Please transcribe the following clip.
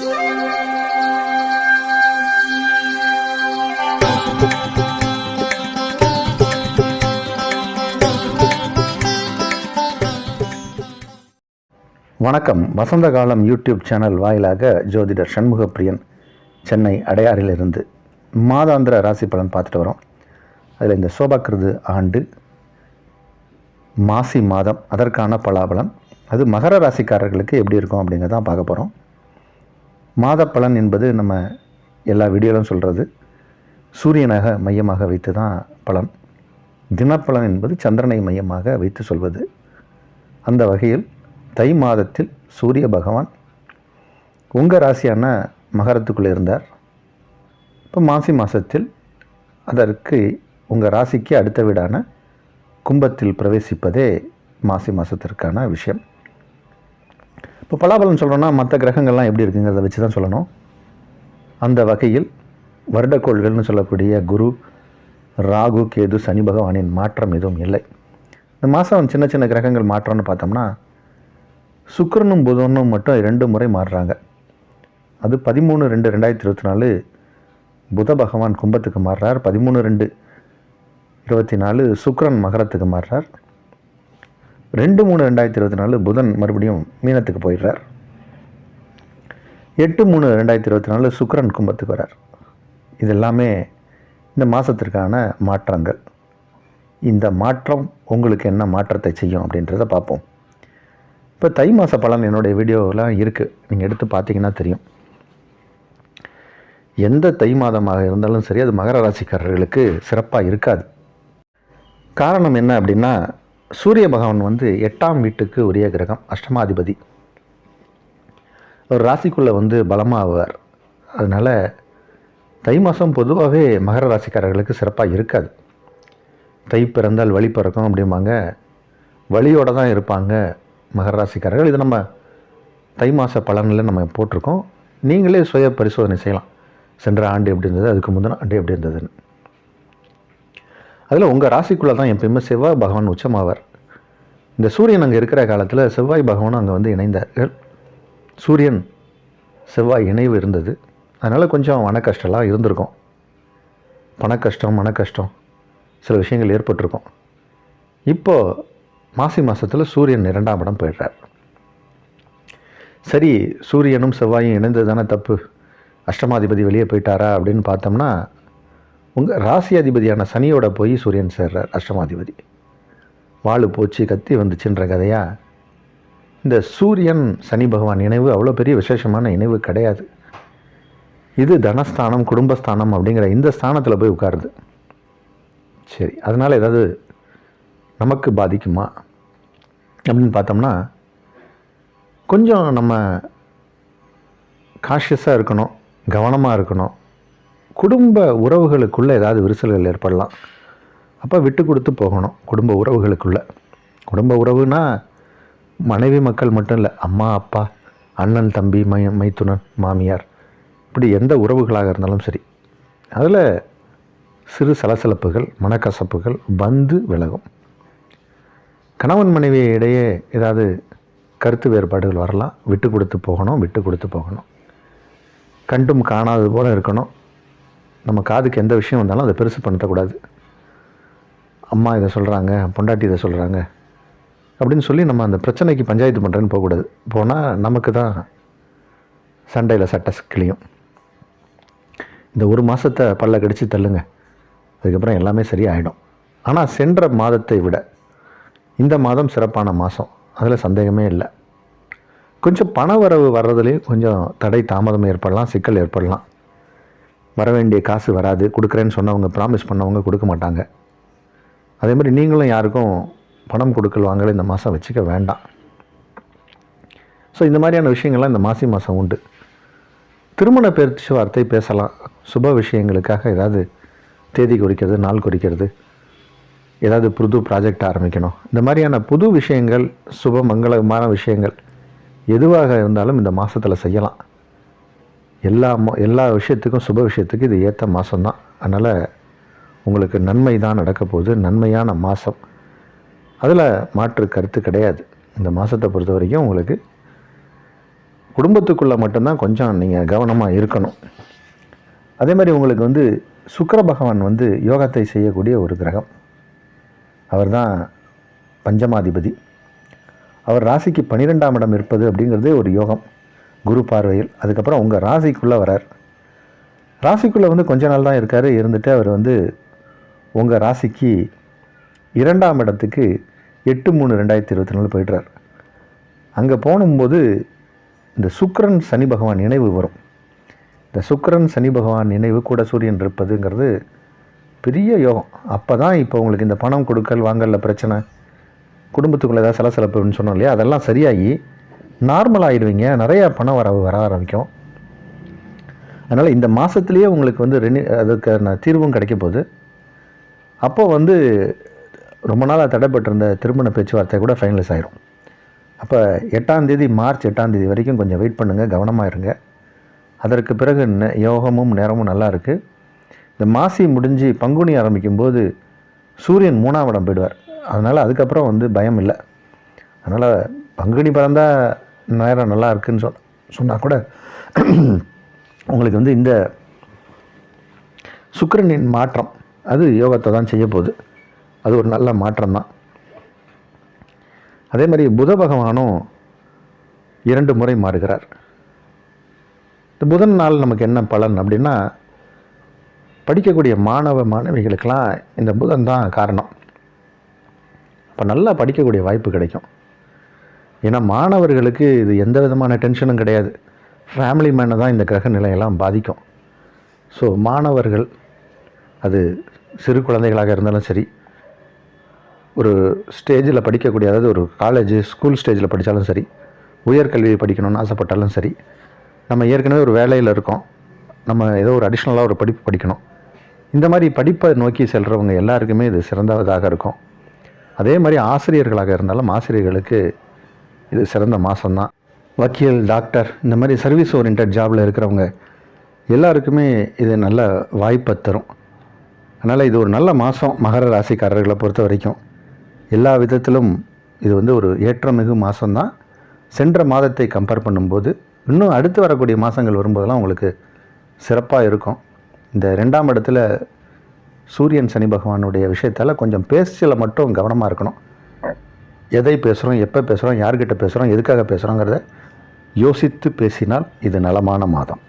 வணக்கம். வசந்த காலம் YouTube channel வாயிலாக ஜோதிடர் சண்முகப்பிரியன் சென்னை அடையாறிலிருந்து மாதாந்திர ராசி பலன் பார்த்துட்டு வரோம். அதில் இந்த சோபக்கிருது ஆண்டு மாசி மாதம் அதற்கான பலாபலன், அது மகர ராசிக்காரர்களுக்கு எப்படி இருக்கும் அப்படிங்கிறதான் பார்க்க போகிறோம். மாத பலன் என்பது நம்ம எல்லா வீடியோவிலும் சொல்கிறது சூரியனாக மையமாக வைத்து தான் பலன். தினப்பலன் என்பது சந்திரனை மையமாக வைத்து சொல்வது. அந்த வகையில் தை மாதத்தில் சூரிய பகவான் உங்கள் ராசியான மகரத்துக்குள்ளே இருந்தார். இப்போ மாசி மாதத்தில் அதற்கு உங்கள் ராசிக்கு அடுத்த வீடான கும்பத்தில் பிரவேசிப்பதே மாசி மாதத்திற்கான விஷயம். இப்போ பலாபலன் சொல்கிறோன்னா மற்ற கிரகங்கள்லாம் எப்படி இருக்குங்கிறத வச்சு தான் சொல்லணும். அந்த வகையில் வருடக்கோள்கள்னு சொல்லக்கூடிய குரு, ராகு, கேது, சனி பகவானின் மாற்றம் எதுவும் இல்லை. இந்த மாதம் சின்ன சின்ன கிரகங்கள் மாற்றம்னு பார்த்தோம்னா சுக்கிரனும் புதனும் மட்டும் 2 முறை மாறுறாங்க. அது 13/2/2024 புத பகவான் கும்பத்துக்கு மாறுறார். 13/2/24 சுக்கிரன் மகரத்துக்கு மாறுறார். 2/3/2024 புதன் மறுபடியும் மீனத்துக்கு போயிடுறார். 8/3/2024 சுக்கிரன் கும்பத்துக்கு வர்றார். இதெல்லாமே இந்த மாதத்திற்கான மாற்றங்கள். இந்த மாற்றம் உங்களுக்கு என்ன மாற்றத்தை செய்யும் அப்படின்றத பார்ப்போம். இப்போ தை மாத பலன் என்னுடைய வீடியோலாம் இருக்குது, நீங்கள் எடுத்து பார்த்தீங்கன்னா தெரியும். எந்த தை மாதமாக இருந்தாலும் சரி அது மகர ராசிக்காரர்களுக்கு சிறப்பாக இருக்காது. காரணம் என்ன அப்படின்னா, சூரிய பகவான் 8ஆம் வீட்டுக்கு உரிய கிரகம், அஷ்டமாதிபதி. ஒரு ராசிக்குள்ளே பலமாகுவார். அதனால் தை மாதம் பொதுவாகவே மகர ராசிக்காரர்களுக்கு சிறப்பாக இருக்காது. தை பிறந்தால் வழி பிறக்கும் அப்படிம்பாங்க. வழியோடு தான் இருப்பாங்க மகர ராசிக்காரர்கள். இது நம்ம தை மாத பலனில் நம்ம போட்டிருக்கோம். நீங்களே சுய பரிசோதனை செய்யலாம். சென்ற ஆண்டு எப்படி இருந்தது, அதுக்கு முந்தின ஆண்டு எப்படி இருந்ததுன்னு. அதில் உங்கள் ராசிக்குள்ளே தான் எப்பயுமே செவ்வாய் பகவான் உச்சமாவார். இந்த சூரியன் அங்கே இருக்கிற காலத்தில் செவ்வாய் பகவானும் அங்கே இணைந்தார்கள். சூரியன் செவ்வாய் இணைவு இருந்தது. அதனால் கொஞ்சம் மன கஷ்டம்லாம் இருந்திருக்கும். பண கஷ்டம், மன கஷ்டம், சில விஷயங்கள் ஏற்பட்டிருக்கும். இப்போது மாசி மாதத்தில் சூரியன் 2ஆம் இடம் போயிடுறார். சரி, சூரியனும் செவ்வாயும் இணைந்தது தானே தப்பு, அஷ்டமாதிபதி வெளியே போயிட்டாரா அப்படின்னு பார்த்தோம்னா, உங்கள் ராசி அதிபதியான சனியோட போய் சூரியன் சேர்றார். அஷ்டமாதிபதி வாழு போச்சு கத்தி வந்துச்சுன்ற கதையாக இந்த சூரியன் சனி பகவான் இணைவு அவ்வளோ பெரிய விசேஷமான இணைவு கிடையாது. இது தனஸ்தானம், குடும்பஸ்தானம் அப்படிங்கிற இந்த ஸ்தானத்தில் போய் உட்காருது. சரி, அதனால் ஏதாவது நமக்கு பாதிக்குமா அப்படின்னு பார்த்தோம்னா, கொஞ்சம் நம்ம காஷியஸாக இருக்கணும், கவனமாக இருக்கணும். குடும்ப உறவுகளுக்குள்ளே ஏதாவது விரிசல்கள் ஏற்படலாம். அப்போ விட்டு கொடுத்து போகணும் குடும்ப உறவுகளுக்குள்ளே. குடும்ப உறவுனா மனைவி மக்கள் மட்டும் இல்லை, அம்மா அப்பா, அண்ணன் தம்பி, மைத்துனன், மாமியார், இப்படி எந்த உறவுகளாக இருந்தாலும் சரி, அதில் சிறு சலசலப்புகள், மனக்கசப்புகள் வந்து விலகும். கணவன் மனைவி இடையே ஏதாவது கருத்து வேறுபாடுகள் வரலாம். விட்டு கொடுத்து போகணும். கண்டும் காணாதது போல் இருக்கணும். நம்ம காதுக்கு எந்த விஷயம் வந்தாலும் அதை பெருசு பண்ணக்கூடாது. அம்மா இதை சொல்கிறாங்க, பொண்டாட்டி இதை சொல்கிறாங்க அப்படின்னு சொல்லி நம்ம அந்த பிரச்சனைக்கு பஞ்சாயத்து பண்ணுறேன்னு போகக்கூடாது. போனால் நமக்கு தான் சண்டையில் சட்டை கிளியும். இந்த ஒரு மாதத்தை பல்ல கடிச்சு தள்ளுங்க, அதுக்கப்புறம் எல்லாமே சரியாயிடும். ஆனால் சென்ற மாதத்தை விட இந்த மாதம் சிறப்பான மாதம், அதில் சந்தேகமே இல்லை. கொஞ்சம் பண வரவு வர்றதுலேயும் கொஞ்சம் தடை தாமதம் ஏற்படலாம், சிக்கல் ஏற்படலாம். வர வேண்டிய காசு வராது. கொடுக்குறேன்னு சொன்னவங்க, ப்ராமிஸ் பண்ணவங்க கொடுக்க மாட்டாங்க. அதே மாதிரி நீங்களும் யாருக்கும் பணம் கொடுக்கல் வாங்கல இந்த மாதம் வச்சுக்க வேண்டாம். ஸோ இந்த மாதிரியான விஷயங்கள்லாம் இந்த மாசி மாதம் உண்டு. திருமண பேச்சுவார்த்தை பேசலாம். சுப விஷயங்களுக்காக ஏதாவது தேதி குறிக்கிறது, நாள் குறிக்கிறது, ஏதாவது புது ப்ராஜெக்ட் ஆரம்பிக்கணும், இந்த மாதிரியான புது விஷயங்கள், சுப மங்களமான விஷயங்கள் எதுவாக இருந்தாலும் இந்த மாதத்தில் செய்யலாம். எல்லா விஷயத்துக்கும், சுப விஷயத்துக்கும் இது ஏற்ற மாதம்தான். அதனால் உங்களுக்கு நன்மை தான் நடக்க போகுது. நன்மையான மாதம், அதில் மாற்று கருத்து கிடையாது. இந்த மாதத்தை பொறுத்த வரைக்கும் உங்களுக்கு குடும்பத்துக்குள்ளே மட்டும்தான் கொஞ்சம் நீங்கள் கவனமாக இருக்கணும். அதே மாதிரி உங்களுக்கு வந்து சுக்கிர பகவான் வந்து யோகத்தை செய்யக்கூடிய ஒரு கிரகம். அவர் தான் பஞ்சமாதிபதி. அவர் ராசிக்கு 12ஆம் இடம் இருப்பது அப்படிங்கிறதே ஒரு யோகம் குரு பார்வையில். அதுக்கப்புறம் உங்கள் ராசிக்குள்ளே வரார். ராசிக்குள்ளே வந்து கொஞ்ச நாள் தான் இருக்கார். இருந்துட்டு அவர் வந்து உங்கள் ராசிக்கு 2ஆம் இடத்துக்கு 8/3/2024 போய்ட்றார். அங்கே போகும்போது இந்த சுக்கிரன் சனி பகவான் நினைவு வரும். இந்த சுக்கிரன் சனி பகவான் நினைவு கூட சூரியன் இருப்பதுங்கிறது பெரிய யோகம். அப்போ தான் இப்போ உங்களுக்கு இந்த பணம் கொடுக்கல் வாங்கலில் பிரச்சனை, குடும்பத்துக்குள்ளே ஏதாவது சலசலப்புன்னு சொன்னோம் இல்லையா, அதெல்லாம் சரியாகி நார்மல் ஆகிடுவீங்க. நிறையா பணம் வர ஆரம்பிக்கும். அதனால் இந்த மாதத்துலேயே உங்களுக்கு வந்து அதுக்கான தீர்வும் கிடைக்க போகுது. அப்போது வந்து ரொம்ப நாளாக தடைப்பட்டிருந்த திருமண பேச்சுவார்த்தை கூட ஃபைனலைஸ் ஆகிரும். அப்போ 8ஆம் தேதி மார்ச் 8ஆம் தேதி வரைக்கும் கொஞ்சம் வெயிட் பண்ணுங்கள், கவனமாக இருங்க. அதற்கு பிறகு யோகமும் நேரமும் நல்லா இருக்குது. இந்த மாசி முடிஞ்சு பங்குனி ஆரம்பிக்கும்போது சூரியன் 3ஆம் இடம் போயிடுவார். அதனால் அதுக்கப்புறம் வந்து பயம் இல்லை. அதனால் பங்குனி பிறந்தால் நேரம் நல்லா இருக்குதுன்னு சொன்னால் கூட உங்களுக்கு வந்து இந்த சுக்கிரனின் மாற்றம் அது யோகத்தை தான் செய்ய போகுது. அது ஒரு நல்ல மாற்றம் தான். அதே மாதிரி புத பகவானும் 2 முறை மாறுகிறார். இந்த புதன் நாள் நமக்கு என்ன பலன் அப்படின்னா, படிக்கக்கூடிய மாணவ மாணவிகளுக்கெல்லாம் இந்த புதன் தான் காரணம். இப்போ நல்லா படிக்கக்கூடிய வாய்ப்பு கிடைக்கும். ஏன்னா மாணவர்களுக்கு இது எந்த விதமான டென்ஷனும் கிடையாது. ஃபேமிலி மேனை தான் இந்த கிரக நிலையெல்லாம் பாதிக்கும். ஸோ மாணவர்கள், அது சிறு குழந்தைகளாக இருந்தாலும் சரி, ஒரு ஸ்டேஜில் படிக்கக்கூடிய, அதாவது ஒரு காலேஜ் ஸ்கூல் ஸ்டேஜில் படித்தாலும் சரி, உயர்கல்வியை படிக்கணும்னு ஆசைப்பட்டாலும் சரி, நம்ம ஏற்கனவே ஒரு வேலையில் இருக்கோம், நம்ம ஏதோ ஒரு அடிஷ்னலாக ஒரு படிப்பு படிக்கணும், இந்த மாதிரி படிப்பை நோக்கி செல்கிறவங்க எல்லாருக்குமே இது சிறந்ததாக இருக்கும். அதே மாதிரி ஆசிரியர்களாக இருந்தாலும் ஆசிரியர்களுக்கு இது சிறந்த மாதம்தான். வக்கீல், டாக்டர், இந்த மாதிரி சர்வீஸ் ஓரியன்ட் ஜாபில் இருக்கிறவங்க எல்லாருக்குமே இது நல்ல வாய்ப்பை தரும். அதனால் இது ஒரு நல்ல மாதம். மகர ராசிக்காரர்களை பொறுத்த வரைக்கும் எல்லா விதத்திலும் இது வந்து ஒரு ஏற்றமிகு மாதம்தான். சென்ற மாதத்தை கம்பேர் பண்ணும்போது இன்னும் அடுத்து வரக்கூடிய மாதங்கள் வரும்போதெல்லாம் உங்களுக்கு சிறப்பாக இருக்கும். இந்த 2ஆம் இடத்துல சூரியன் சனி பகவானுடைய விஷயத்தால் கொஞ்சம் பேச்சில் மட்டும் கவனமாக இருக்கணும். எதை பேசுகிறோம், எப்போ பேசுகிறோம், யார்கிட்ட பேசுகிறோம், எதுக்காக பேசுகிறோங்கிறத யோசித்து பேசினால் இது நலமான மாதம்.